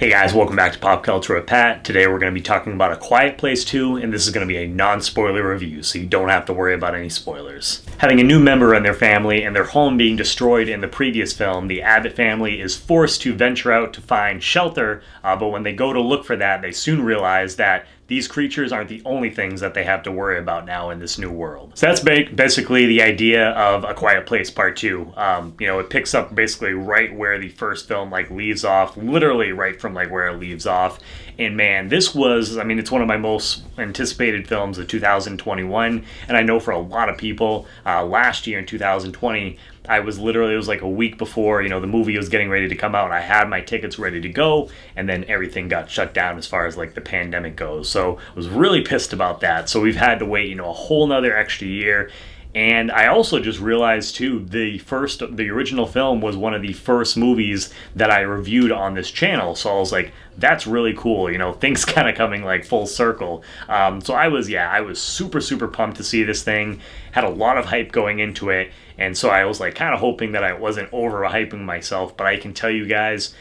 Hey guys, welcome back to Pop Culture with Pat. Today we're going to be talking about A Quiet Place 2, and this is going to be a non-spoiler review, so you don't have to worry about any spoilers. Having a new member in their family and their home being destroyed in the previous film, the Abbott family is forced to venture out to find shelter, but when they go to look for that, they soon realize that these creatures aren't the only things that they have to worry about now in this new world. So that's basically the idea of A Quiet Place Part 2. It picks up basically right where the first film leaves off, literally right from where it leaves off. And man, this was, it's one of my most anticipated films of 2021. And I know for a lot of people, last year in 2020, it was a week before, the movie was getting ready to come out, and I had my tickets ready to go, and then everything got shut down as far as the pandemic goes. So I was really pissed about that. So we've had to wait, a whole nother extra year. And I also just realized too, the original film was one of the first movies that I reviewed on this channel. So I was like, that's really cool, things kind of coming full circle. So I was super, super pumped to see this thing. Had a lot of hype going into it. And so I was kind of hoping that I wasn't overhyping myself. But I can tell you guys,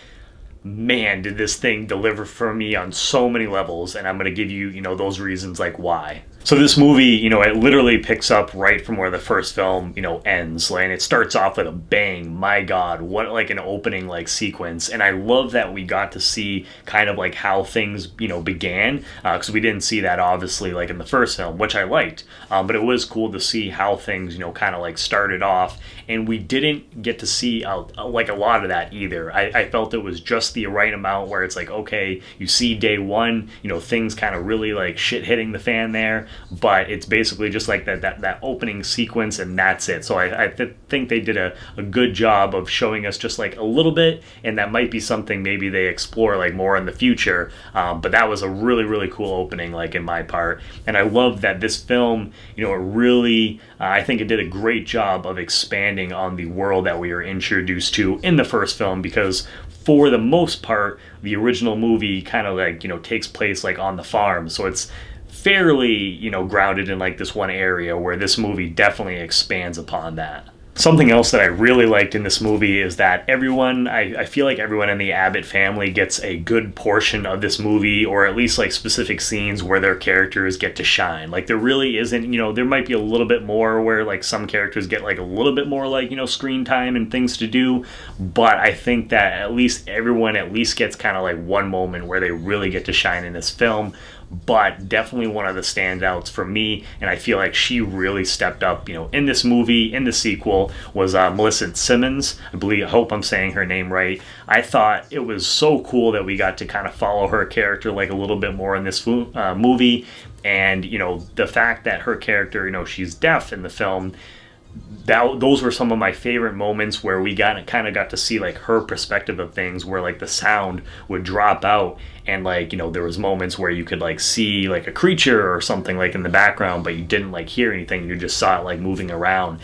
man, did this thing deliver for me on so many levels. And I'm going to give you, those reasons why. So this movie, it literally picks up right from where the first film, ends. And it starts off with a bang. My God, what an opening sequence. And I love that we got to see kind of how things, began. Because we didn't see that obviously in the first film, which I liked. But it was cool to see how things, kind of started off. And we didn't get to see a lot of that either. I felt it was just the right amount where it's okay, you see day one, things kind of really shit hitting the fan there. But it's basically just that opening sequence, and that's it. So I think they did a good job of showing us just a little bit, and that might be something maybe they explore more in the future. But that was a really, really cool opening in my part. And I love that this film, it really, I think it did a great job of expanding on the world that we were introduced to in the first film, because for the most part, the original movie kind of takes place on the farm. So it's fairly, grounded in this one area, where this movie definitely expands upon that. Something else that I really liked in this movie is that everyone, I feel like everyone in the Abbott family gets a good portion of this movie, or at least specific scenes where their characters get to shine. There really isn't, there might be a little bit more where some characters get a little bit more screen time and things to do, but I think that at least everyone at least gets kind of one moment where they really get to shine in this film. But definitely one of the standouts for me, and I feel like she really stepped up, in this movie, in the sequel, was Melissa Simmons. I hope I'm saying her name right. I thought it was so cool that we got to kind of follow her character a little bit more in this movie. And, the fact that her character, she's deaf in the film, those were some of my favorite moments where we got to see her perspective of things, where the sound would drop out, and there was moments where you could see a creature or something in the background, but you didn't hear anything. You just saw it moving around.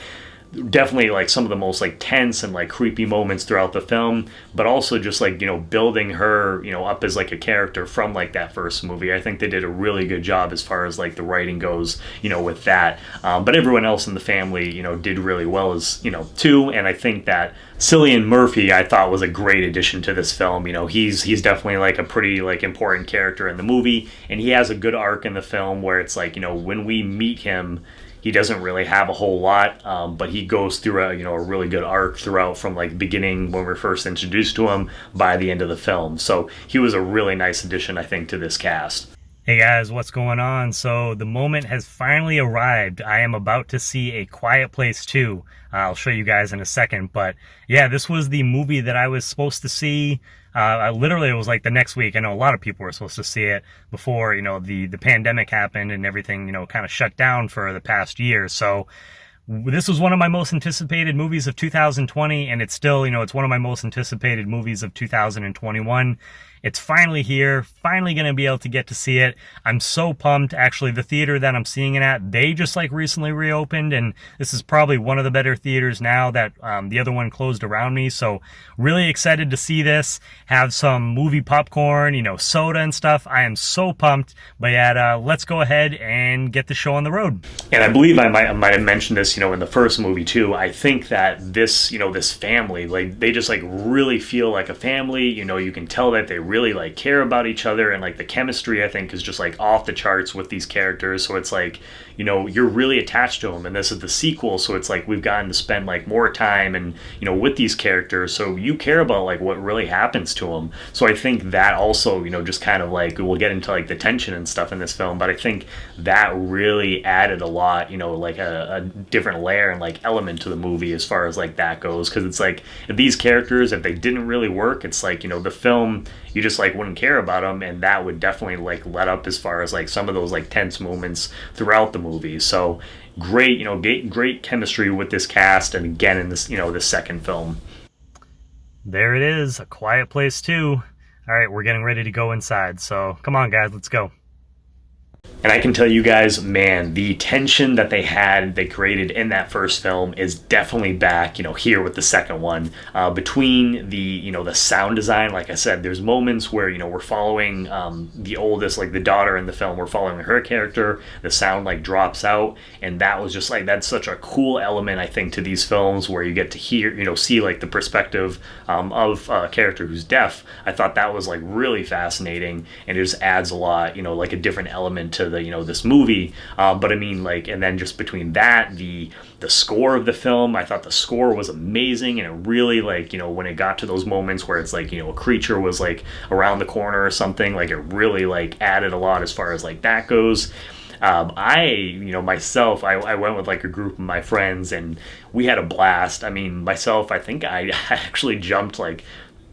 Definitely some of the most tense and creepy moments throughout the film, but also just building her up as a character from that first movie. I think they did a really good job as far as the writing goes, with that. But everyone else in the family did really well as too. And I think that Cillian Murphy, I thought, was a great addition to this film. He's definitely a pretty important character in the movie, and he has a good arc in the film where it's when we meet him, he doesn't really have a whole lot, but he goes through a really good arc throughout, from the beginning when we're first introduced to him by the end of the film. So he was a really nice addition, I think, to this cast. Hey guys, what's going on? So the moment has finally arrived. I am about to see A Quiet Place 2. I'll show you guys in a second, but yeah, this was the movie that I was supposed to see. Literally, it was the next week. I know a lot of people were supposed to see it before, the pandemic happened and everything, kind of shut down for the past year. So this was one of my most anticipated movies of 2020, and it's still, it's one of my most anticipated movies of 2021. It's finally here, finally going to be able to get to see it. I'm so pumped. Actually, the theater that I'm seeing it at, they just recently reopened, and this is probably one of the better theaters now that the other one closed around me. So really excited to see this, have some movie popcorn, soda and stuff. I am so pumped. But yeah, let's go ahead and get the show on the road. And I believe I might have mentioned this, in the first movie too. I think that this, this family, they just really feel like a family. You can tell that they really like care about each other, and like the chemistry I think is just like off the charts with these characters. So it's like, you know, you're really attached to them, and this is the sequel, so it's like we've gotten to spend like more time and, you know, with these characters, so you care about like what really happens to them. So I think that also, you know, just kind of like, we'll get into like the tension and stuff in this film, but I think that really added a lot, you know, like a different layer and like element to the movie as far as like that goes, because it's like, if these characters, if they didn't really work, it's like, you know, the film, you just like wouldn't care about them, and that would definitely like let up as far as like some of those like tense moments throughout the movie. So great, you know, great chemistry with this cast, and again in this, you know, this second film. There it is, A Quiet Place 2. All right, we're getting ready to go inside, so come on guys, let's go. And I can tell you guys, man, the tension that they created in that first film is definitely back, you know, here with the second one. Between the, you know, the sound design, like I said, there's moments where, you know, we're following the oldest, like the daughter in the film, we're following her character, the sound like drops out, and that was just like, that's such a cool element, I think, to these films, where you get to hear, you know, see like the perspective of a character who's deaf. I thought that was like really fascinating, and it just adds a lot, you know, like a different element to the, you know, this movie. But I mean, like, and then just between that, the score of the film, I thought the score was amazing, and it really, like, you know, when it got to those moments where it's like, you know, a creature was like around the corner or something, like it really like added a lot as far as like that goes. You know, myself, I went with like a group of my friends, and we had a blast. I mean, myself, I think I actually jumped like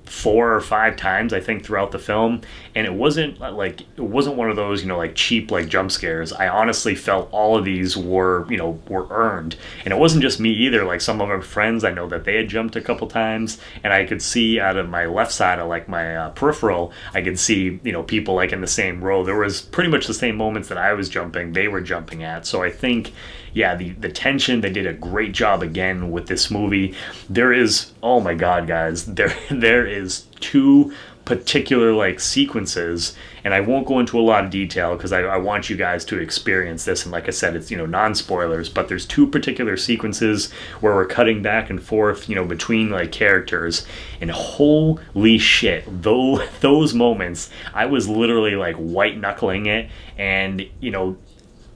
4 or 5 times, I think, throughout the film, and it wasn't one of those, you know, like cheap like jump scares. I honestly felt all of these were, you know, were earned, and it wasn't just me either. Like some of my friends, I know that they had jumped a couple times, and I could see out of my left side of like my peripheral, I could see, you know, people like in the same row. There was pretty much the same moments that I was jumping, they were jumping at. So I think, yeah, the tension, they did a great job again with this movie. There is, oh my god guys, there is 2 particular like sequences, and I won't go into a lot of detail because I want you guys to experience this, and like I said, it's, you know, non-spoilers, but there's 2 particular sequences where we're cutting back and forth, you know, between like characters, and holy shit, those moments, I was literally like white knuckling it, and, you know,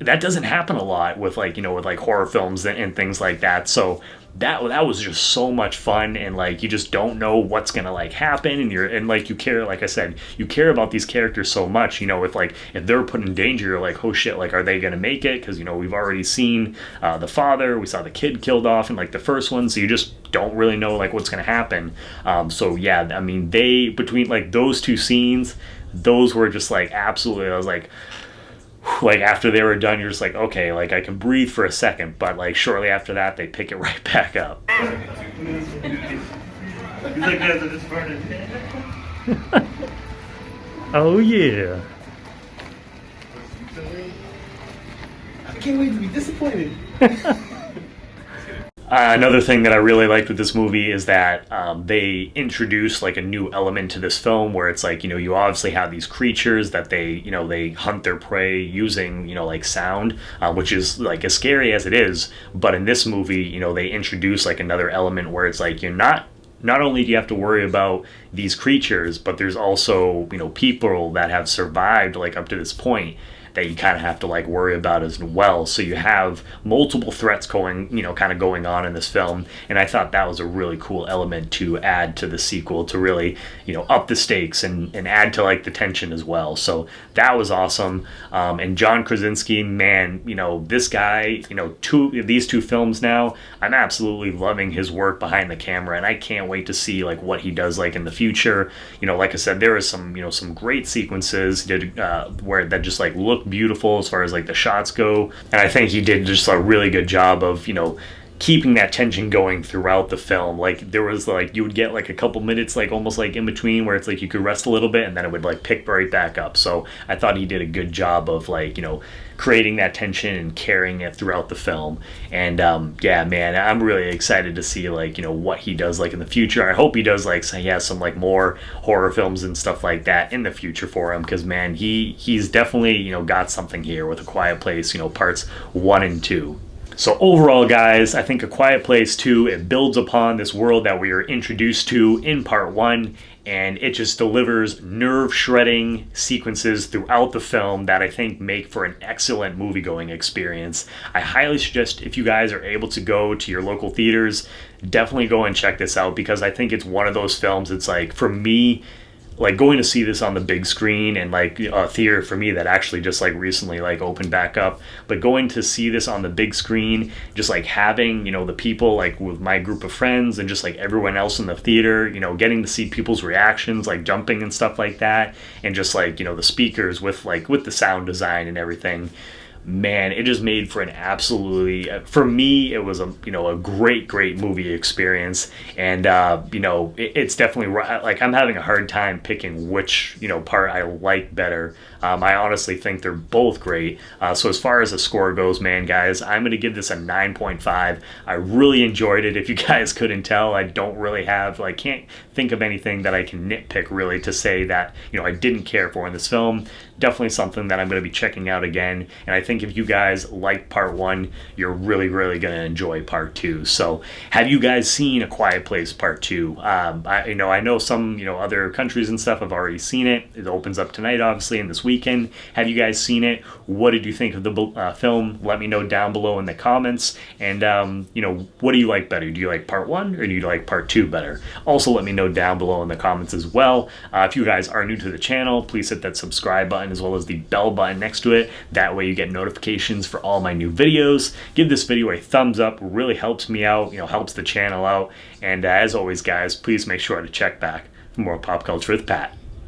that doesn't happen a lot with like, you know, with like horror films and things like that. So that was just so much fun, and like you just don't know what's gonna like happen, and like you care, like I said, you care about these characters so much, you know, if they're put in danger, you're like, oh shit, like are they gonna make it? Because, you know, we've already seen the father, we saw the kid killed off in like the first one, so you just don't really know like what's gonna happen. So yeah, I mean, between like those 2 scenes, those were just like absolutely, I was like after they were done, you're just like, okay, like I can breathe for a second, but like shortly after that, they pick it right back up. Oh yeah. I can't wait to be disappointed. Another thing that I really liked with this movie is that they introduced like a new element to this film, where it's like, you know, you obviously have these creatures that they hunt their prey using, you know, like sound, which is like as scary as it is. But in this movie, you know, they introduce like another element where it's like, you're not only do you have to worry about these creatures, but there's also, you know, people that have survived like up to this point that you kind of have to like worry about as well. So you have multiple threats going, you know, kind of going on in this film, and I thought that was a really cool element to add to the sequel, to really, you know, up the stakes and add to like the tension as well. So that was awesome. And John Krasinski, man, you know, this guy, you know, these two films now, I'm absolutely loving his work behind the camera, and I can't wait to see like what he does like in the future. You know, like I said, there is some, you know, some great sequences where that just like look beautiful as far as like the shots go, and I think he did just a really good job of, you know, keeping that tension going throughout the film. Like there was like, you would get like a couple minutes like almost like in between where it's like you could rest a little bit, and then it would like pick right back up. So I thought he did a good job of like, you know, creating that tension and carrying it throughout the film. And yeah, man, I'm really excited to see like, you know, what he does like in the future. I hope he does like, he has some like more horror films and stuff like that in the future for him, because man, he's definitely, you know, got something here with A Quiet Place, you know, parts 1 and 2. So overall, guys, I think A Quiet Place 2, it builds upon this world that we are introduced to in part 1, and it just delivers nerve-shredding sequences throughout the film that I think make for an excellent movie-going experience. I highly suggest, if you guys are able to go to your local theaters, definitely go and check this out, because I think it's one of those films, it's like, for me, like going to see this on the big screen, and like a theater for me that actually just like recently like opened back up, but going to see this on the big screen, just like having, you know, the people like with my group of friends and just like everyone else in the theater, you know, getting to see people's reactions, like jumping and stuff like that, and just like, you know, the speakers with the sound design and everything. Man, it just made for an absolutely, for me, it was a, you know, a great movie experience. And you know, it's definitely, like, I'm having a hard time picking which, you know, part I like better. I honestly think they're both great. So as far as the score goes, man, guys, I'm going to give this a 9.5. I really enjoyed it. If you guys couldn't tell, I don't really have, like, can't think of anything that I can nitpick really to say that, you know, I didn't care for in this film. Definitely something that I'm going to be checking out again. And I think if you guys like part one, you're really going to enjoy part two. So have you guys seen A Quiet Place part two? I know some, you know, other countries and stuff have already seen it. It opens up tonight, obviously, and this weekend. Have you guys seen it? What did you think of the film? Let me know down below in the comments. And, you know, what do you like better? Do you like part one, or do you like part two better? Also, let me know down below in the comments as well. If you guys are new to the channel, please hit that subscribe button as well as the bell button next to it. That way you get notifications for all my new videos. Give this video a thumbs up. It really helps me out, you know, helps the channel out. And as always, guys, please make sure to check back for more Pop Culture with Pat.